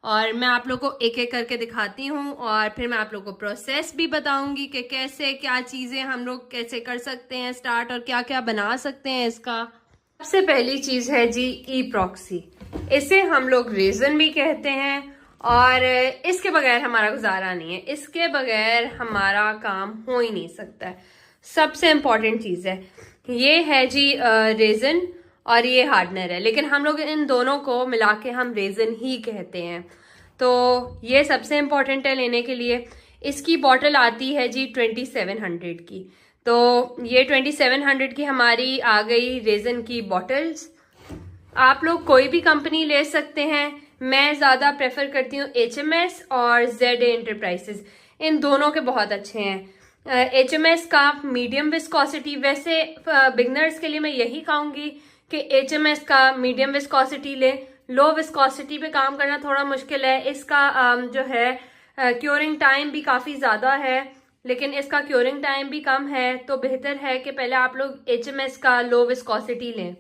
और मैं आप लोग को एक एक करके दिखाती हूँ और फिर मैं आप लोग को प्रोसेस भी बताऊंगी कि कैसे क्या चीज़ें हम लोग कैसे कर सकते हैं स्टार्ट और क्या क्या बना सकते हैं इसका। सबसे पहली चीज़ है जी ई प्रॉक्सी। इसे हम लोग रेजन भी कहते हैं और इसके बगैर हमारा गुजारा नहीं है, इसके बगैर हमारा काम हो ही नहीं सकता है। सबसे इम्पॉर्टेंट चीज़ है ये है जी रेजन और ये हार्डनर है, लेकिन हम लोग इन दोनों को मिला के हम रेजन ही कहते हैं। तो ये सबसे इम्पॉर्टेंट है लेने के लिए। इसकी बॉटल आती है जी 2700 की। तो ये 2700 की हमारी आ गई रेजन की बॉटल्स। आप लोग कोई भी कंपनी ले सकते हैं, मैं ज़्यादा प्रेफर करती हूँ HMS और ZA इंटरप्राइजेज, इन दोनों के बहुत अच्छे हैं। HMS का मीडियम विस्कोसिटी, वैसे बिगनर्स के लिए मैं यही कहूँगी कि HMS का मीडियम विस्कोसिटी ले। लो विस्कोसिटी पे काम करना थोड़ा मुश्किल है, इसका जो है क्योरिंग टाइम भी काफ़ी ज़्यादा है, लेकिन इसका क्योरिंग टाइम भी कम है। तो बेहतर है कि पहले आप लोग HMS का लो विस्कोसिटी लें।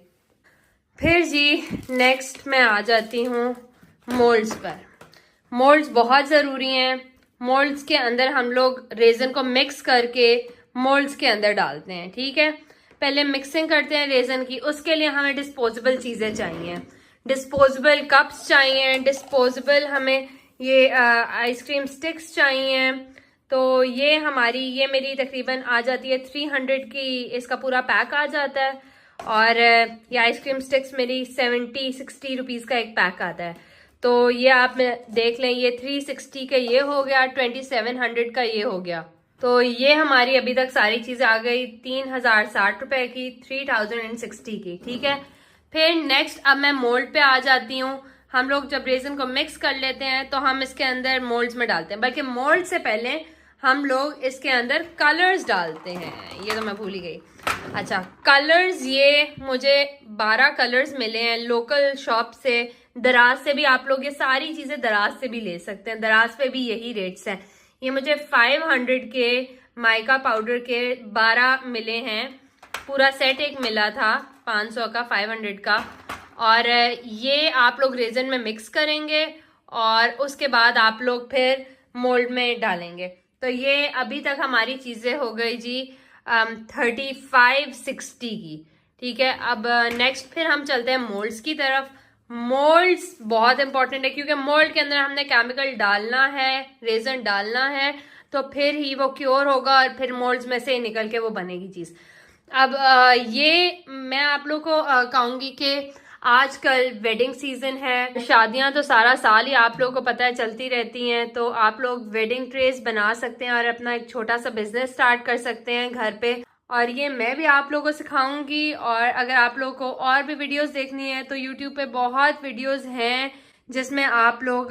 फिर जी नेक्स्ट मैं आ जाती हूँ मोल्ड्स पर। मोल्ड्स बहुत ज़रूरी हैं। मोल्ड्स के अंदर हम लोग रेजन को मिक्स करके मोल्ड्स के अंदर डालते हैं, ठीक है। पहले मिक्सिंग करते हैं रेजन की, उसके लिए हमें डिस्पोजेबल चीज़ें चाहिए, डिस्पोजेबल कप्स चाहिए, डिस्पोजेबल हमें ये आइसक्रीम स्टिक्स चाहिए। तो ये मेरी तकरीबन आ जाती है 300 की, इसका पूरा पैक आ जाता है। और ये आइसक्रीम स्टिक्स मेरी 70-60 रुपीज़ का एक पैक आता है। तो ये आप देख लें, ये 360 का ये हो गया, 2700 का ये हो गया। तो ये हमारी अभी तक सारी चीज़ें आ गई 3060 रुपए की, 3060 की, ठीक है। फिर नेक्स्ट अब मैं मोल्ड पे आ जाती हूँ। हम लोग जब रेजन को मिक्स कर लेते हैं तो हम इसके अंदर मोल्ड्स में डालते हैं, बल्कि मोल्ड से पहले हम लोग इसके अंदर कलर्स डालते हैं। ये तो मैं भूल ही गई। अच्छा, कलर्स ये मुझे 12 कलर्स मिले हैं लोकल शॉप से। दराज से भी आप लोग ये सारी चीज़ें दराज से भी ले सकते हैं, दराज पे भी यही रेट्स हैं। ये मुझे 500 के माइका पाउडर के 12 मिले हैं। पूरा सेट एक मिला था 500 का, 500 का। और ये आप लोग रेजन में मिक्स करेंगे और उसके बाद आप लोग फिर मोल्ड में डालेंगे। तो ये अभी तक हमारी चीज़ें हो गई जी 3560 की, ठीक है। अब नेक्स्ट फिर हम चलते हैं मोल्ड्स की तरफ। मोल्ड्स बहुत इंपॉर्टेंट है, क्योंकि मोल्ड के अंदर हमने केमिकल डालना है, रेजन डालना है, तो फिर ही वो क्योर होगा और फिर मोल्ड्स में से निकल के वो बनेगी चीज़। अब ये मैं आप लोग को कहूँगी कि आजकल वेडिंग सीजन है, शादियां तो सारा साल ही आप लोगों को पता है चलती रहती हैं। तो आप लोग वेडिंग ट्रेस बना सकते हैं और अपना एक छोटा सा बिजनेस स्टार्ट कर सकते हैं घर पे। और ये मैं भी आप लोगों को सिखाऊंगी। और अगर आप लोगों को और भी वीडियोस देखनी है तो यूट्यूब पे बहुत वीडियोस हैं जिसमें आप लोग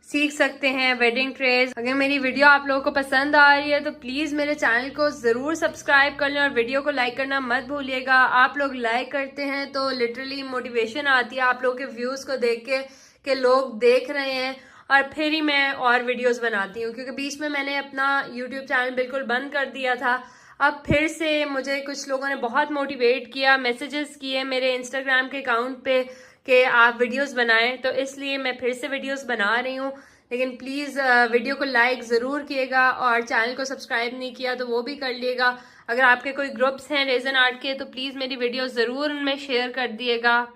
सीख सकते हैं वेडिंग ट्रेस। अगर मेरी वीडियो आप लोगों को पसंद आ रही है तो प्लीज़ मेरे चैनल को ज़रूर सब्सक्राइब कर लें और वीडियो को लाइक करना मत भूलिएगा। आप लोग लाइक करते हैं तो लिटरली मोटिवेशन आती है आप लोग के व्यूज़ को देख के कि लोग देख रहे हैं, और फिर ही मैं और वीडियोस बनाती हूँ। क्योंकि बीच में मैंने अपना यूट्यूब चैनल बिल्कुल बंद कर दिया था। अब फिर से मुझे कुछ लोगों ने बहुत मोटिवेट किया, मैसेजेस किए मेरे इंस्टाग्राम के अकाउंट पे कि आप वीडियोस बनाएं, तो इसलिए मैं फिर से वीडियोस बना रही हूँ। लेकिन प्लीज़ वीडियो को लाइक ज़रूर किएगा और चैनल को सब्सक्राइब नहीं किया तो वो भी कर लिएगा। अगर आपके कोई ग्रुप्स हैं रेजन आर्ट के तो प्लीज़ मेरी वीडियो ज़रूर उनमें शेयर कर दिएगा।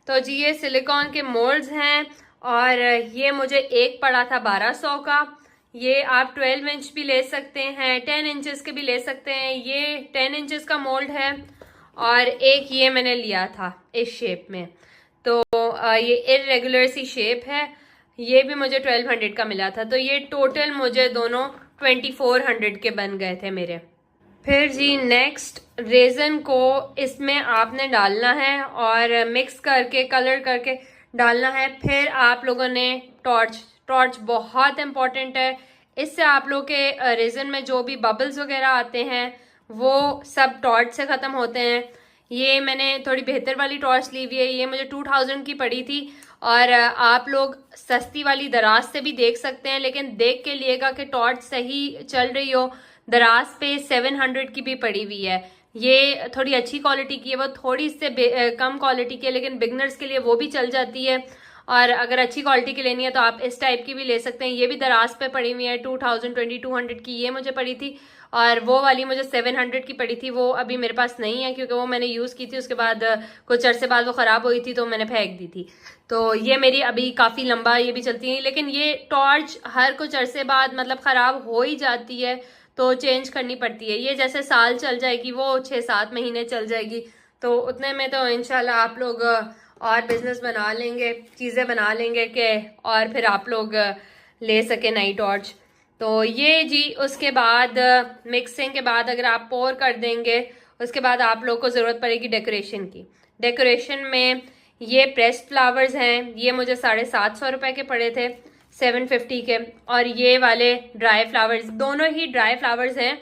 तो जी ये सिलिकॉन के मोल्ड्स हैं और ये मुझे एक पड़ा था 1200 का। ये आप 12 इंच भी ले सकते हैं, 10 इंचेस के भी ले सकते हैं। ये 10 इंचेस का मोल्ड है और एक ये मैंने लिया था इस शेप में। तो ये इरेगुलर सी शेप है, ये भी मुझे 1200 का मिला था। तो ये टोटल मुझे दोनों 2400 के बन गए थे मेरे। फिर जी नेक्स्ट रेजन को इसमें आपने डालना है और मिक्स करके कलर करके डालना है। फिर आप लोगों ने टॉर्च बहुत इम्पॉर्टेंट है। इससे आप लोग के रेजन में जो भी बबल्स वगैरह आते हैं वो सब टॉर्च से ख़त्म होते हैं। ये मैंने थोड़ी बेहतर वाली टॉर्च ली हुई है, ये मुझे 2000 की पड़ी थी। और आप लोग सस्ती वाली दराज से भी देख सकते हैं, लेकिन देख के लिएगा कि टॉर्च सही चल रही हो। दराज पे 700 की भी पड़ी हुई है, ये थोड़ी अच्छी क्वालिटी की है, वो थोड़ी से कम क्वालिटी की है, लेकिन बिगनर्स के लिए वो भी चल जाती है। और अगर अच्छी क्वालिटी की लेनी है तो आप इस टाइप की भी ले सकते हैं। ये भी दराज पे पड़ी हुई है, 2200 की ये मुझे पड़ी थी, और वो वाली मुझे 700 की पड़ी थी। वो अभी मेरे पास नहीं है क्योंकि वो मैंने यूज़ की थी, उसके बाद कुछ अरसे बाद वो ख़राब हुई थी तो मैंने फेंक दी थी। तो ये मेरी अभी काफ़ी लंबा ये भी चलती है, लेकिन ये टॉर्च हर कुछ अरसे बाद मतलब ख़राब हो ही जाती है तो चेंज करनी पड़ती है। ये जैसे साल चल जाएगी, वो 6-7 महीने चल जाएगी, तो उतने में तो इंशाल्लाह आप लोग और बिजनेस बना लेंगे, चीज़ें बना लेंगे कि और फिर आप लोग ले सके नई टॉर्च। तो ये जी, उसके बाद मिक्सिंग के बाद अगर आप पोर कर देंगे, उसके बाद आप लोग को ज़रूरत पड़ेगी डेकोरेशन की। डेकोरेशन में ये प्रेस्ड फ्लावर्स हैं, ये मुझे 750 रुपये के पड़े थे, 750 के। और ये वाले ड्राई फ्लावर्स, दोनों ही ड्राई फ्लावर्स हैं,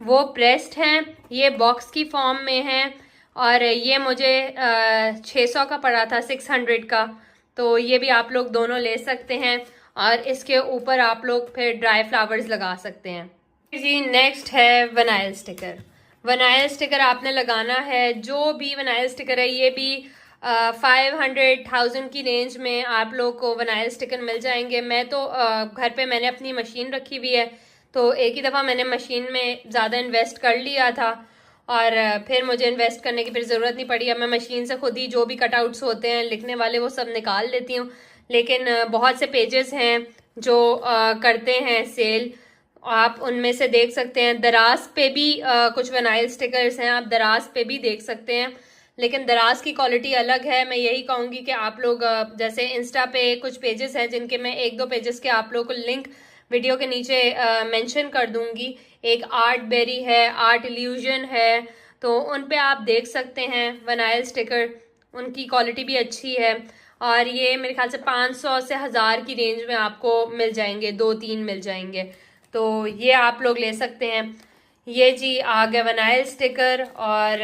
वो प्रेस्ड हैं, ये बॉक्स की फॉर्म में हैं, और ये मुझे 600 का पड़ा था, 600 का। तो ये भी आप लोग दोनों ले सकते हैं, और इसके ऊपर आप लोग फिर ड्राई फ्लावर्स लगा सकते हैं जी। नेक्स्ट है वनाइल स्टिकर। वनाइल स्टिकर आपने लगाना है, जो भी वनाइल स्टिकर है, ये भी 500,000 की रेंज में आप लोग को वनाइल स्टिकर मिल जाएंगे। मैं तो घर पे मैंने अपनी मशीन रखी हुई है, तो एक ही दफ़ा मैंने मशीन में ज़्यादा इन्वेस्ट कर लिया था, और फिर मुझे इन्वेस्ट करने की फिर ज़रूरत नहीं पड़ी। अब मैं मशीन से खुद ही जो भी कटआउट्स होते हैं लिखने वाले वो सब निकाल लेती हूँ। लेकिन बहुत से पेजेस हैं जो करते हैं सेल, आप उनमें से देख सकते हैं। दराज पे भी कुछ वनाइल स्टिकर्स हैं, आप दराज पे भी देख सकते हैं, लेकिन दराज की क्वालिटी अलग है। मैं यही कहूँगी कि आप लोग जैसे इंस्टा पे कुछ पेजेस हैं जिनके मैं 1-2 पेजेस के आप लोग को लिंक वीडियो के नीचे मेंशन कर दूंगी। एक आर्ट बेरी है, आर्ट इल्यूजन है, तो उन पे आप देख सकते हैं वनाइल स्टिकर, उनकी क्वालिटी भी अच्छी है। और ये मेरे ख्याल से 500 से 1000 की रेंज में आपको मिल जाएंगे, 2-3 मिल जाएंगे, तो ये आप लोग ले सकते हैं। ये जी आ गए वनाइल स्टिकर। और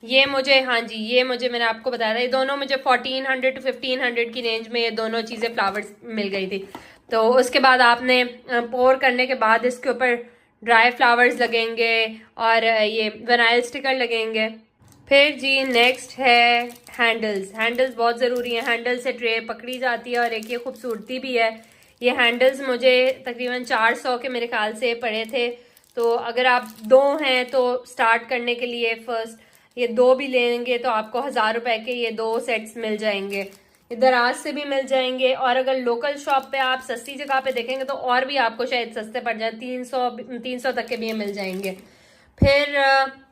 ये मुझे, हाँ जी, ये मुझे मैंने आपको बताया था, ये दोनों मुझे 1400 to 1500 की रेंज में ये दोनों चीज़ें फ्लावर्स मिल गई थी। तो उसके बाद आपने पोर करने के बाद इसके ऊपर ड्राई फ्लावर्स लगेंगे और ये वनाइल स्टिकर लगेंगे। फिर जी नेक्स्ट है हैंडल्स। हैंडल्स बहुत ज़रूरी है, हैंडल से ट्रे पकड़ी जाती है, और एक ये खूबसूरती भी है। ये हैंडल्स मुझे तकरीबन 400 के मेरे ख्याल से पड़े थे। तो अगर आप 2 हैं तो स्टार्ट करने के लिए फर्स्ट ये 2 भी लेंगे तो आपको 1000 रुपए के ये 2 सेट्स मिल जाएंगे। दराज से भी मिल जाएंगे, और अगर लोकल शॉप पे आप सस्ती जगह पे देखेंगे तो और भी आपको शायद सस्ते पड़ जाए, 300 तक के भी मिल जाएंगे। फिर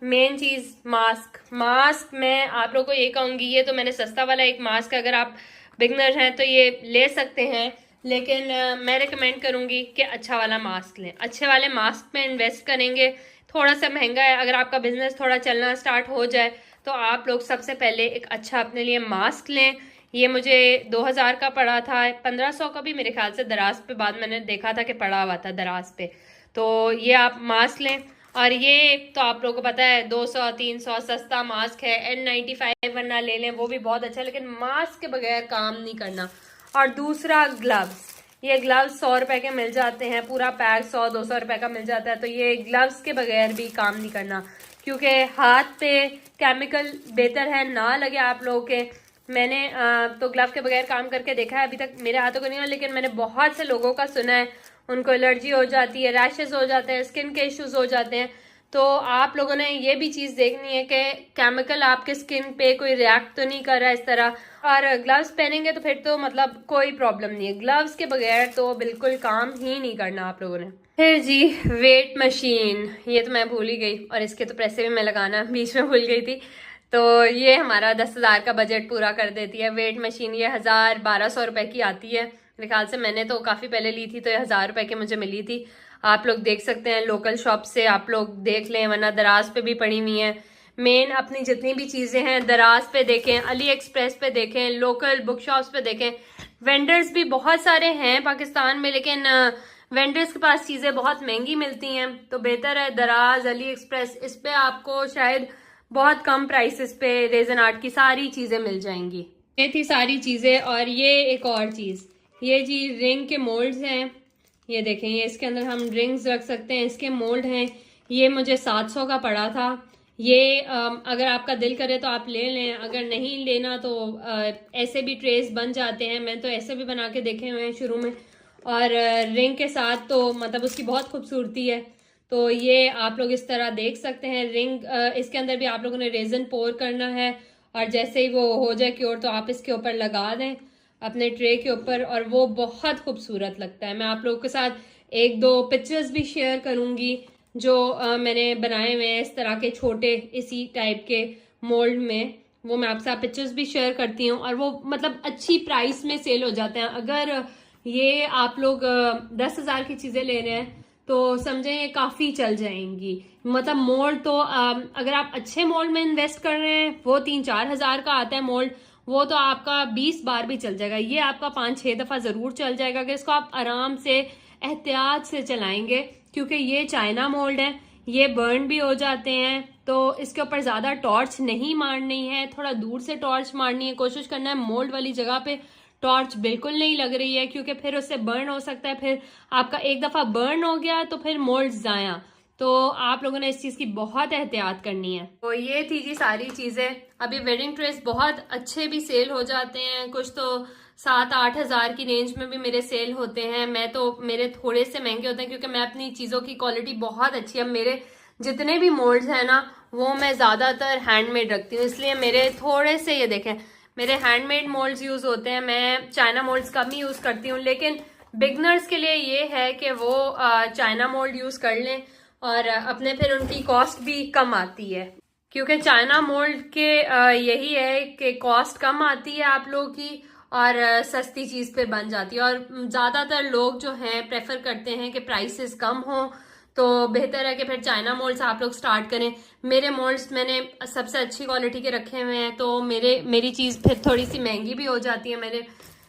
मेन चीज़ मास्क मैं आप लोगों को ये कहूँगी, ये तो मैंने सस्ता वाला एक मास्क, अगर आप बिगनर हैं तो ये ले सकते हैं, लेकिन मैं रिकमेंड करूँगी कि अच्छा वाला मास्क लें। अच्छे वाले मास्क में इन्वेस्ट करेंगे, थोड़ा सा महंगा है, अगर आपका बिजनेस थोड़ा चलना स्टार्ट हो जाए तो आप लोग सबसे पहले एक अच्छा अपने लिए मास्क लें। ये मुझे 2000 का पड़ा था, 1500 का भी मेरे ख्याल से दराज पे बाद मैंने देखा था कि पड़ा हुआ था दराज पे। तो ये आप मास्क लें। और ये तो आप लोगों को पता है 200-300 सस्ता मास्क है, N95 वरना ले लें, वो भी बहुत अच्छा है, लेकिन मास्क के बगैर काम नहीं करना। और दूसरा ग्लव्स, ये ग्लव्स 100 रुपए के मिल जाते हैं, पूरा पैक 100-200 रुपए का मिल जाता है। तो ये ग्लव्स के बगैर भी काम नहीं करना, क्योंकि हाथ पे केमिकल बेहतर है ना लगे आप लोगों के। मैंने तो ग्लव के बगैर काम करके देखा है, अभी तक मेरे हाथों को नहीं हुआ, लेकिन मैंने बहुत से लोगों का सुना है उनको एलर्जी हो जाती है, रैशेस हो जाते हैं, स्किन के इश्यूज हो जाते हैं। तो आप लोगों ने ये भी चीज़ देखनी है कि केमिकल आपके स्किन पे कोई रिएक्ट तो नहीं कर रहा इस तरह। और ग्लव्स पहनेंगे तो फिर तो मतलब कोई प्रॉब्लम नहीं है, ग्लव्स के बगैर तो बिल्कुल काम ही नहीं करना आप लोगों ने। फिर जी वेट मशीन, ये तो मैं भूल ही गई, और इसके तो पैसे भी मैं लगाना बीच में भूल गई थी। तो ये हमारा 10,000 का बजट पूरा कर देती है वेट मशीन। ये 1000-1200 रुपए की आती है मेरे ख्याल से, मैंने तो काफ़ी पहले ली थी तो ये 1000 रुपए की मुझे मिली थी। आप लोग देख सकते हैं लोकल शॉप से आप लोग देख लें, वरना दराज पे भी पड़ी हुई हैं। मेन अपनी जितनी भी चीज़ें हैं दराज पे देखें, अली एक्सप्रेस पे देखें, लोकल बुक शॉप्स पे देखें। वेंडर्स भी बहुत सारे हैं पाकिस्तान में, लेकिन वेंडर्स के पास चीज़ें बहुत महंगी मिलती हैं, तो बेहतर है दराज, अली एक्सप्रेस, इस पे आपको शायद बहुत कम प्राइसेस पे रेजन आर्ट की सारी चीज़ें मिल जाएंगी। ये थी सारी चीज़ें। और ये एक और चीज़, ये जी रिंग के मोल्ड्स हैं, ये देखें, ये इसके अंदर हम रिंग्स रख सकते हैं, इसके मोल्ड हैं। ये मुझे 700 का पड़ा था, ये अगर आपका दिल करे तो आप ले लें, अगर नहीं लेना तो ऐसे भी ट्रेस बन जाते हैं। मैं तो ऐसे भी बना के देखे हुए हैं शुरू में। और रिंग के साथ तो मतलब उसकी बहुत खूबसूरती है। तो ये आप लोग इस तरह देख सकते हैं रिंग। इसके अंदर भी आप लोगों ने रेजन पोर करना है और जैसे ही वो हो जाए क्योर तो आप इसके ऊपर लगा दें अपने ट्रे के ऊपर, और वो बहुत खूबसूरत लगता है। मैं आप लोगों के साथ एक दो पिक्चर्स भी शेयर करूंगी जो मैंने बनाए हुए हैं इस तरह के छोटे इसी टाइप के मोल्ड में। वो मैं आपसे पिक्चर्स भी शेयर करती हूँ और वो मतलब अच्छी प्राइस में सेल हो जाते हैं। अगर ये आप लोग 10,000 की चीजें ले रहे हैं तो समझें ये काफी चल जाएंगी। मतलब मोल्ड तो अगर आप अच्छे मोल्ड में इन्वेस्ट कर रहे हैं वो 3-4 हजार का आता है मोल्ड, वो तो आपका 20 बार भी चल जाएगा। ये आपका 5-6 दफा जरूर चल जाएगा अगर इसको आप आराम से एहतियात से चलाएंगे, क्योंकि ये चाइना मोल्ड है, ये बर्न भी हो जाते हैं। तो इसके ऊपर ज्यादा टॉर्च नहीं मारनी है, थोड़ा दूर से टॉर्च मारनी है। कोशिश करना है मोल्ड वाली जगह पे टॉर्च बिल्कुल नहीं लग रही है, क्योंकि फिर उससे बर्न हो सकता है। फिर आपका एक दफा बर्न हो गया तो फिर मोल्ड जाया। तो आप लोगों ने इस चीज की बहुत एहतियात करनी है। तो ये थी जी सारी चीजें। अभी वेडिंग ट्रेस बहुत अच्छे भी सेल हो जाते हैं, कुछ तो 7-8 हजार की रेंज में भी मेरे सेल होते हैं। मेरे थोड़े से महंगे होते हैं क्योंकि मैं अपनी चीजों की क्वालिटी बहुत अच्छी है। मेरे जितने भी मोल्ड्स हैं ना वो मैं ज्यादातर हैंडमेड रखती हूँ, इसलिए मेरे थोड़े से ये देखें मेरे हैंडमेड मोल्ड्स यूज होते हैं। मैं चाइना मोल्ड्स कम ही यूज करती हूँ, लेकिन बिगनर्स के लिए ये है कि वो चाइना मोल्ड यूज कर लें और अपने फिर उनकी कॉस्ट भी कम आती है। क्योंकि चाइना मोल्ड के यही है कि कॉस्ट कम आती है आप लोगों की और सस्ती चीज पे बन जाती है। और ज्यादातर लोग जो हैं प्रेफर करते हैं कि प्राइसेस कम हो, तो बेहतर है कि फिर चाइना मोल्ड्स आप लोग स्टार्ट करें। मेरे मोल्ड्स मैंने सबसे अच्छी क्वालिटी के रखे हुए हैं, तो मेरी चीज फिर थोड़ी सी महंगी भी हो जाती है।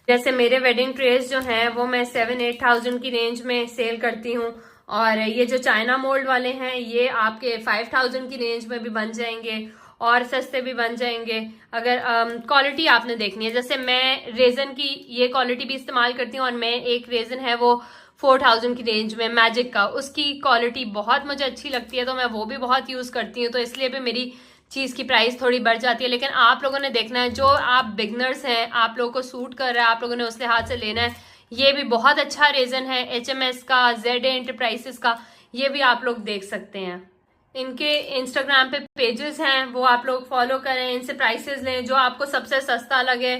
जैसे मेरे वेडिंग ट्रेस जो हैं वो मैं 7-8 थाउजेंड की रेंज में सेल करती हूँ, और ये जो चाइना मोल्ड वाले हैं ये आपके 5,000 की रेंज में भी बन जाएंगे और सस्ते भी बन जाएंगे। अगर क्वालिटी आपने देखनी है, जैसे मैं रेजन की ये क्वालिटी भी इस्तेमाल करती हूँ, और मैं एक रेजन है वो 4,000 की रेंज में मैजिक का, उसकी क्वालिटी बहुत मुझे अच्छी लगती है, तो मैं वो भी बहुत यूज करती हूँ। तो इसलिए भी मेरी चीज की प्राइस थोड़ी बढ़ जाती है। लेकिन आप लोगों ने देखना है, जो आप बिगनर्स हैं आप लोगों को सूट कर रहा है, आप लोगों ने उस लिहाज से लेना है। ये भी बहुत अच्छा रेजन है HMS का, ZA एंटरप्राइजेस का, ये भी आप लोग देख सकते हैं। इनके इंस्टाग्राम पे पेजेस हैं वो आप लोग फॉलो करें, इनसे प्राइसेस लें, जो आपको सबसे सस्ता लगे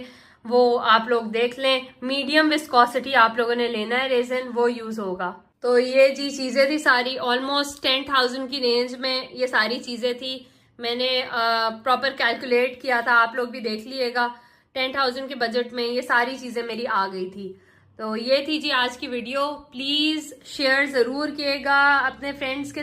वो आप लोग देख लें। मीडियम विस्कोसिटी आप लोगों ने लेना है रेजन, वो यूज होगा। तो ये जी चीजें थी सारी, ऑलमोस्ट 10,000 की रेंज में ये सारी चीजें थी। मैंने प्रॉपर कैलकुलेट किया था, आप लोग भी देख लीजिएगा। 10,000 के बजट में ये सारी चीजें मेरी आ गई थी। तो ये थी जी आज की वीडियो। प्लीज शेयर जरूर किएगा अपने फ्रेंड्स के